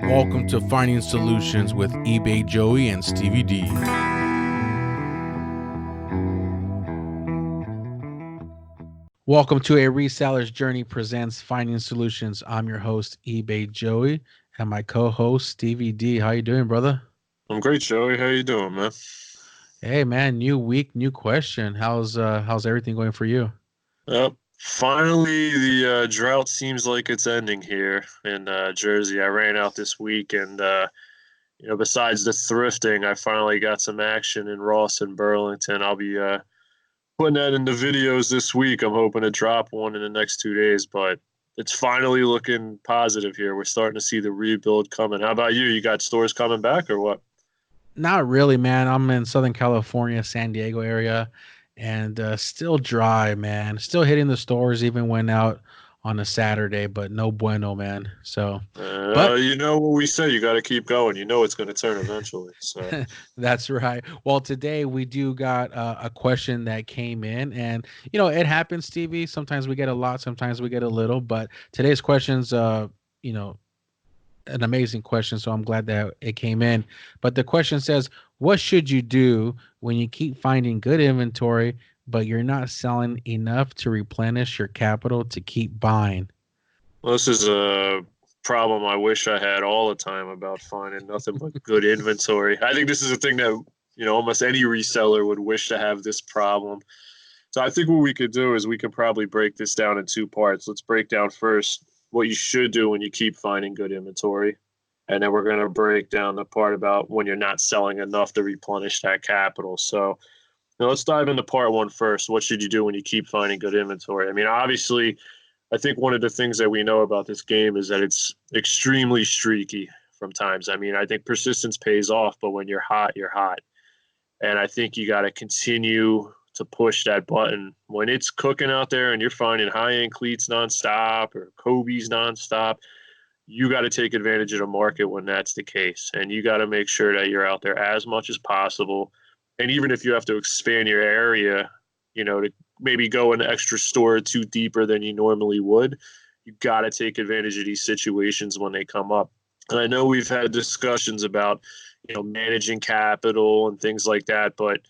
Welcome to Finding Solutions with eBay Joey and Stevie D. Welcome to a Reseller's Journey presents Finding Solutions. I'm your host, eBay Joey, and my co-host, Stevie D. How you doing, brother? I'm great, Joey. How you doing, man? Hey, man, new week, new question. How's everything going for you? Yep. Finally, the drought seems like it's ending here in Jersey. I ran out this week, and besides the thrifting, I finally got some action in Ross and Burlington. I'll be putting that in the videos this week. I'm hoping to drop one in the next 2 days, but it's finally looking positive here. We're starting to see the rebuild coming. How about you? You got stores coming back or what? Not really, man. I'm in Southern California, San Diego area, and still dry, man. Still hitting the stores, even went out on a Saturday, but no bueno, man. So, but You know what we say, you got to keep going. You know it's going to turn eventually. So. that's right. Well, today we do got a question that came in, and it happens, Stevie. Sometimes we get a lot, sometimes we get a little, but today's questions, you know, an amazing question. So I'm glad that it came in. But the question says, what should you do when you keep finding good inventory, but you're not selling enough to replenish your capital to keep buying? Well, this is a problem I wish I had all the time about finding nothing but good inventory. I think this is a thing that, almost any reseller would wish to have this problem. So I think what we could do is we could probably break this down in two parts. Let's break down first what you should do when you keep finding good inventory. And then we're going to break down the part about when you're not selling enough to replenish that capital. So let's dive into part one first. What should you do when you keep finding good inventory? I mean, obviously, I think one of the things that we know about this game is that it's extremely streaky from times. I mean, I think persistence pays off, but when you're hot, you're hot. And I think you got to continue to push that button. When it's cooking out there and you're finding high-end cleats nonstop or Kobe's nonstop, you got to take advantage of the market when that's the case. And you got to make sure that you're out there as much as possible. And even if you have to expand your area, to maybe go an extra store or two deeper than you normally would, you got to take advantage of these situations when they come up. And I know we've had discussions about, managing capital and things like that, but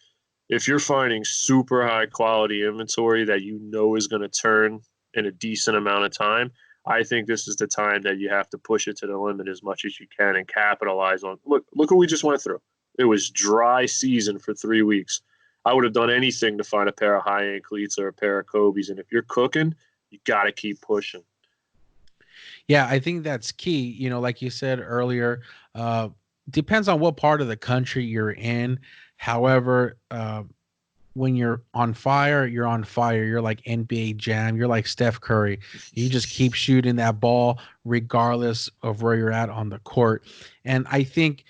if you're finding super high quality inventory that is going to turn in a decent amount of time, I think this is the time that you have to push it to the limit as much as you can and capitalize on. Look what we just went through. It was dry season for 3 weeks. I would have done anything to find a pair of high-end cleats or a pair of Kobe's. And if you're cooking, you got to keep pushing. Yeah, I think that's key. Like you said earlier, depends on what part of the country you're in. However, when you're on fire, you're on fire. You're like NBA Jam. You're like Steph Curry. You just keep shooting that ball regardless of where you're at on the court. And I think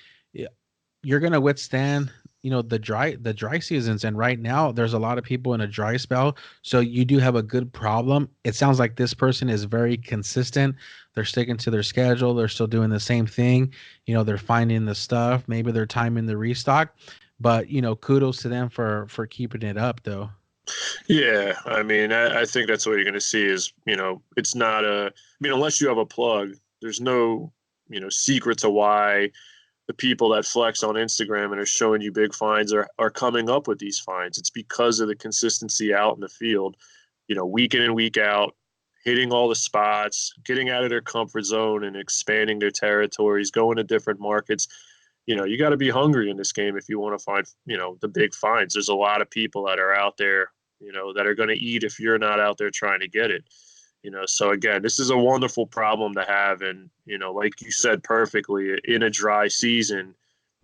you're going to withstand the dry seasons, and right now there's a lot of people in a dry spell, so you do have a good problem. It sounds like this person is very consistent. They're sticking to their schedule. They're still doing the same thing. They're finding the stuff. Maybe they're timing the restock, but kudos to them for keeping it up though. Yeah, I mean, I think that's what you're going to see is, it's not unless you have a plug, there's no, secret to why the people that flex on Instagram and are showing you big finds are coming up with these finds. It's because of the consistency out in the field, week in and week out, hitting all the spots, getting out of their comfort zone and expanding their territories, going to different markets. You got to be hungry in this game if you want to find, the big finds. There's a lot of people that are out there, that are going to eat if you're not out there trying to get it. So again, this is a wonderful problem to have. And, like you said perfectly, in a dry season,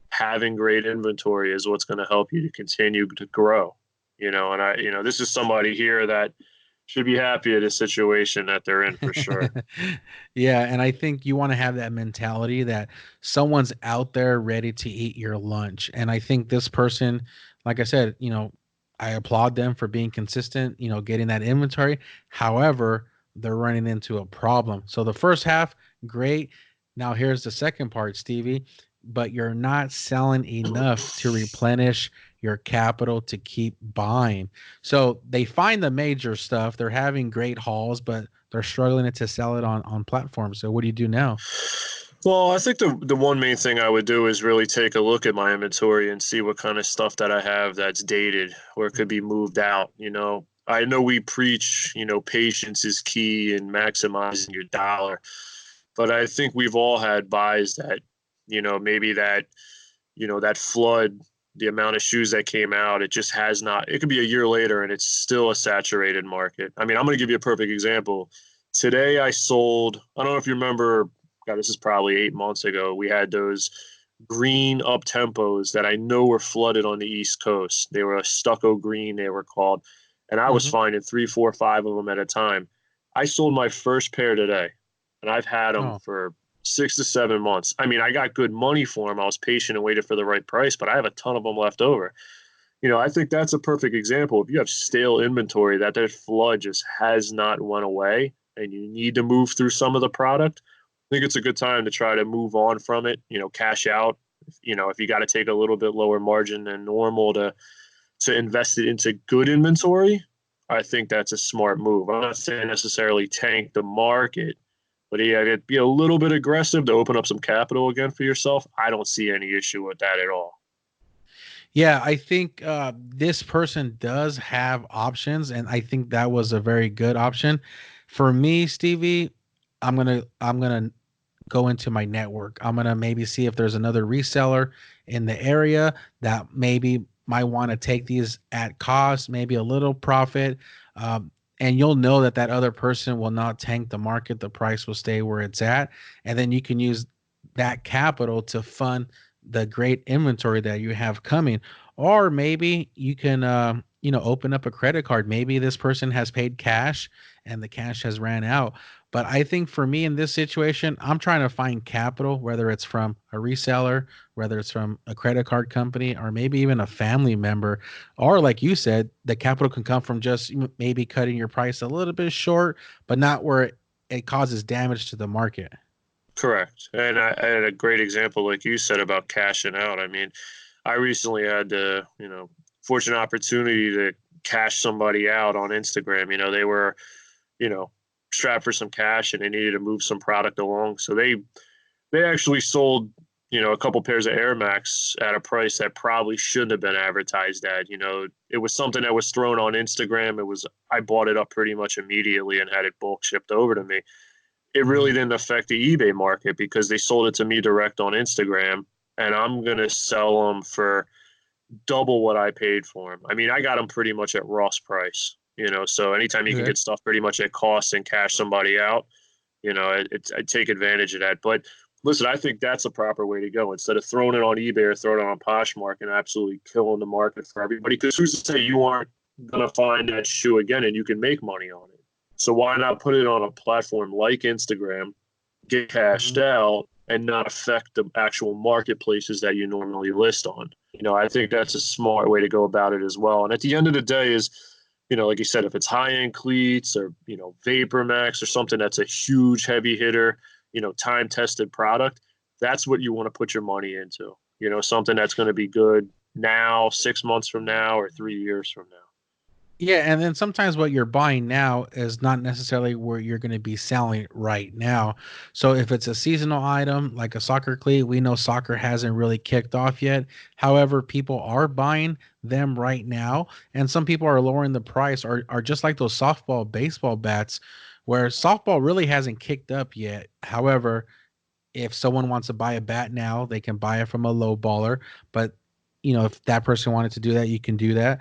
having great inventory is what's going to help you to continue to grow. This is somebody here that should be happy at a situation that they're in for sure. Yeah, and I think you want to have that mentality that someone's out there ready to eat your lunch. And I think this person, like I said, I applaud them for being consistent, getting that inventory. However, they're running into a problem. So the first half, great. Now here's the second part, Stevie. But you're not selling enough to replenish your capital to keep buying. So they find the major stuff. They're having great hauls, but they're struggling to sell it on platforms. So what do you do now? Well, I think the one main thing I would do is really take a look at my inventory and see what kind of stuff that I have that's dated or could be moved out. I know we preach, patience is key and maximizing your dollar, but I think we've all had buys that, maybe that flood, the amount of shoes that came out, it just has not, it could be a year later and it's still a saturated market. I mean, I'm going to give you a perfect example. Today I sold, I don't know if you remember, God, this is probably 8 months ago. We had those green up tempos that I know were flooded on the East Coast. They were a stucco green, they were called. And I was Hmm. finding three, four, five of them at a time. I sold my first pair today, and I've had them Oh, for 6 to 7 months. I mean, I got good money for them. I was patient and waited for the right price, but I have a ton of them left over. I think that's a perfect example. If you have stale inventory that flood just has not went away and you need to move through some of the product, I think it's a good time to try to move on from it, cash out. If you got to take a little bit lower margin than normal to invest it into good inventory, I think that's a smart move. I'm not saying necessarily tank the market, but yeah, it'd be a little bit aggressive to open up some capital again for yourself. I don't see any issue with that at all. yeah, I think this person does have options, and I think that was a very good option. For me, Stevie, I'm gonna go into my network. I'm gonna maybe see if there's another reseller in the area that maybe might want to take these at cost, maybe a little profit. And you'll know that that other person will not tank the market. The price will stay where it's at. And then you can use that capital to fund the great inventory that you have coming. Or maybe you can, open up a credit card. Maybe this person has paid cash and the cash has ran out. But I think for me in this situation, I'm trying to find capital, whether it's from a reseller, whether it's from a credit card company, or maybe even a family member. Or, like you said, the capital can come from just maybe cutting your price a little bit short, but not where it causes damage to the market. Correct. And I had a great example, like you said, about cashing out. I mean, I recently had the, fortunate opportunity to cash somebody out on Instagram. They were, you know, strapped for some cash and they needed to move some product along. So they actually sold, a couple pairs of Air Max at a price that probably shouldn't have been advertised at. It was something that was thrown on Instagram. I bought it up pretty much immediately and had it bulk shipped over to me. It really Mhm. didn't affect the eBay market because they sold it to me direct on Instagram, and I'm going to sell them for double what I paid for them. I mean, I got them pretty much at Ross price, so anytime you can Okay. get stuff pretty much at cost and cash somebody out, I take advantage of that. But listen, I think that's a proper way to go instead of throwing it on eBay or throwing it on Poshmark and absolutely killing the market for everybody. Because who's to say you aren't going to find that shoe again and you can make money on it? So why not put it on a platform like Instagram, get cashed Mhm. out, and not affect the actual marketplaces that you normally list on? I think that's a smart way to go about it as well. And at the end of the day, is like you said, if it's high end cleats or Vapor Max or something that's a huge heavy hitter, time tested product, that's what you want to put your money into. Something that's going to be good now, 6 months from now, or 3 years from now. Yeah, and then sometimes what you're buying now is not necessarily where you're going to be selling it right now. So if it's a seasonal item like a soccer cleat, we know soccer hasn't really kicked off yet. However, people are buying them right now, and some people are lowering the price, or are just like those softball, baseball bats, where softball really hasn't kicked up yet. However, if someone wants to buy a bat now, they can buy it from a low baller. But if that person wanted to do that, you can do that.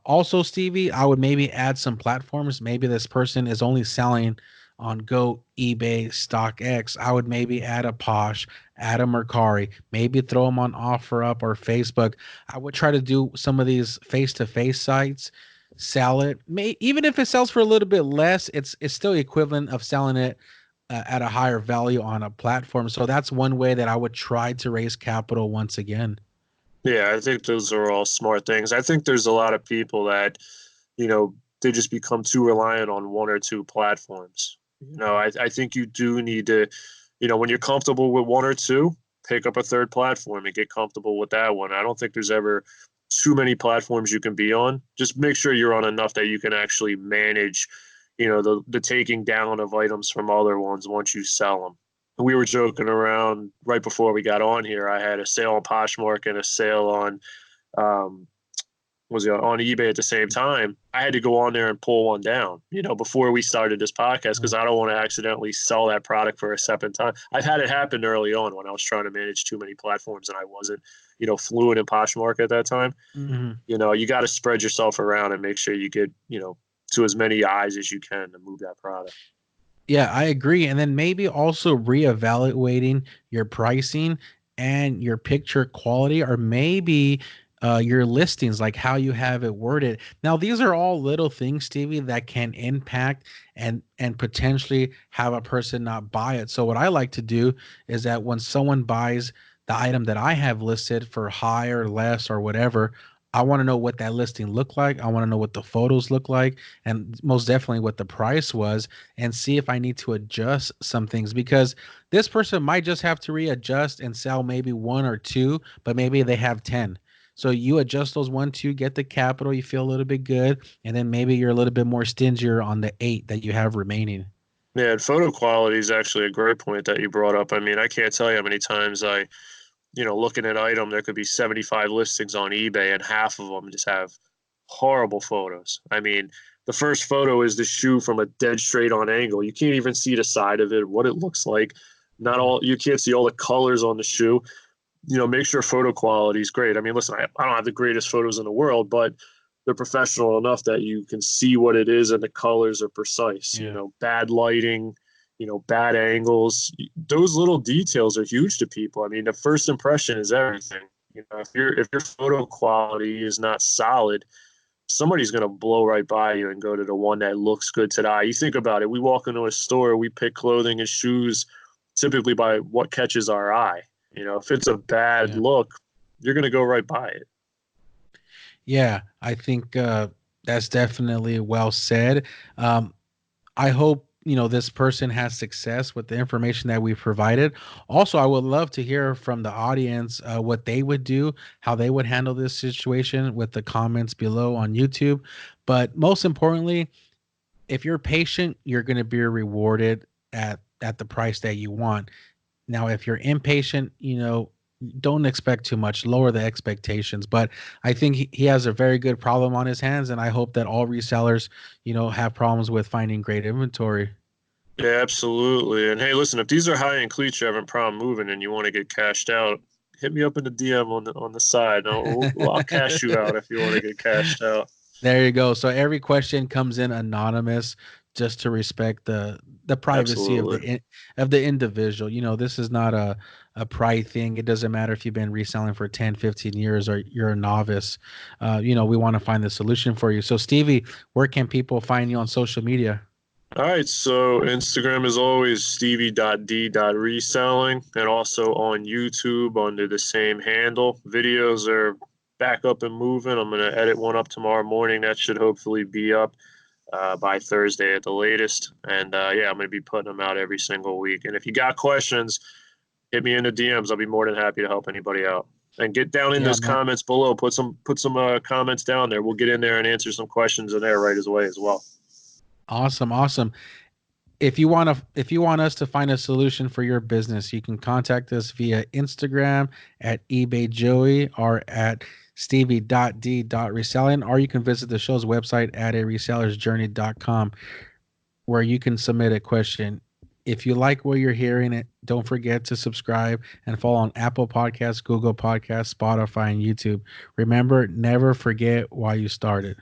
Also, Stevie, I would maybe add some platforms. Maybe this person is only selling on Go, eBay, StockX. I would maybe add a Posh, add a Mercari, maybe throw them on OfferUp or Facebook. I would try to do some of these face-to-face sites, sell it. Even if it sells for a little bit less, it's still equivalent of selling it at a higher value on a platform. So that's one way that I would try to raise capital once again. Yeah, I think those are all smart things. I think there's a lot of people that, they just become too reliant on one or two platforms. I think you do need to, when you're comfortable with one or two, pick up a third platform and get comfortable with that one. I don't think there's ever too many platforms you can be on. Just make sure you're on enough that you can actually manage, the taking down of items from other ones once you sell them. we were joking around right before we got on here. I had a sale on Poshmark and a sale on um, was on eBay at the same time. I had to go on there and pull one down, before we started this podcast, because I don't want to accidentally sell that product for a second time. I've had it happen early on when I was trying to manage too many platforms and I wasn't, fluent in Poshmark at that time. Mm-hmm. You got to spread yourself around and make sure you get, to as many eyes as you can to move that product. Yeah, I agree. And then maybe also reevaluating your pricing and your picture quality, or maybe your listings, like how you have it worded. Now, these are all little things, Stevie, that can impact and potentially have a person not buy it. So what I like to do is that when someone buys the item that I have listed for high or less or whatever, I want to know what that listing looked like. I want to know what the photos look like, and most definitely what the price was, and see if I need to adjust some things, because this person might just have to readjust and sell maybe one or two, but maybe they have 10. So you adjust those one, two, get the capital, you feel a little bit good, and then maybe you're a little bit more stingier on the 8 that you have remaining. Yeah, and photo quality is actually a great point that you brought up. I mean, I can't tell you how many times looking at an item, there could be 75 listings on eBay and half of them just have horrible photos. I mean, the first photo is the shoe from a dead straight on angle. You can't even see the side of it, what it looks like. You can't see all the colors on the shoe. Make sure photo quality is great. I mean, listen, I don't have the greatest photos in the world, but they're professional enough that you can see what it is and the colors are precise. Yeah. Bad lighting, bad angles. Those little details are huge to people. I mean, the first impression is everything. If your photo quality is not solid, somebody's going to blow right by you and go to the one that looks good to the eye. You think about it. We walk into a store, we pick clothing and shoes typically by what catches our eye. If it's a bad Yeah. look, you're going to go right by it. Yeah, I think that's definitely well said. I hope this person has success with the information that we provided. Also, I would love to hear from the audience what they would do, how they would handle this situation, with the comments below on YouTube. But most importantly, if you're patient, you're going to be rewarded at the price that you want. Now, if you're impatient, don't expect too much, lower the expectations. But I think he has a very good problem on his hands, and I hope that all resellers, have problems with finding great inventory. Yeah, absolutely. And hey, listen, if these are high-end cleats you having problem moving and you want to get cashed out, hit me up in the DM on the side. I'll cash you out if you want to get cashed out. There you go. So every question comes in anonymous, just to respect the privacy of Absolutely. the individual. This is not a pride thing. It doesn't matter if you've been reselling for 10, 15 years or you're a novice. We want to find the solution for you. So Stevie, where can people find you on social media? All right, so Instagram is always Stevie.D.Reselling, and also on YouTube under the same handle. Videos are back up and moving. I'm going to edit one up tomorrow morning. That should hopefully be up by Thursday at the latest. And yeah, I'm going to be putting them out every single week. And if you got questions, hit me in the DMs. I'll be more than happy to help anybody out. And get down in Yeah, those man. comments below. Put some comments down there. We'll get in there and answer some questions in there right away as well. Awesome. If you want us to find a solution for your business, you can contact us via Instagram at eBay Joey or at Stevie.D.Reselling, or you can visit the show's website at aresellersjourney.com, where you can submit a question. If you like what you're hearing, don't forget to subscribe and follow on Apple Podcasts, Google Podcasts, Spotify, and YouTube. Remember, never forget why you started.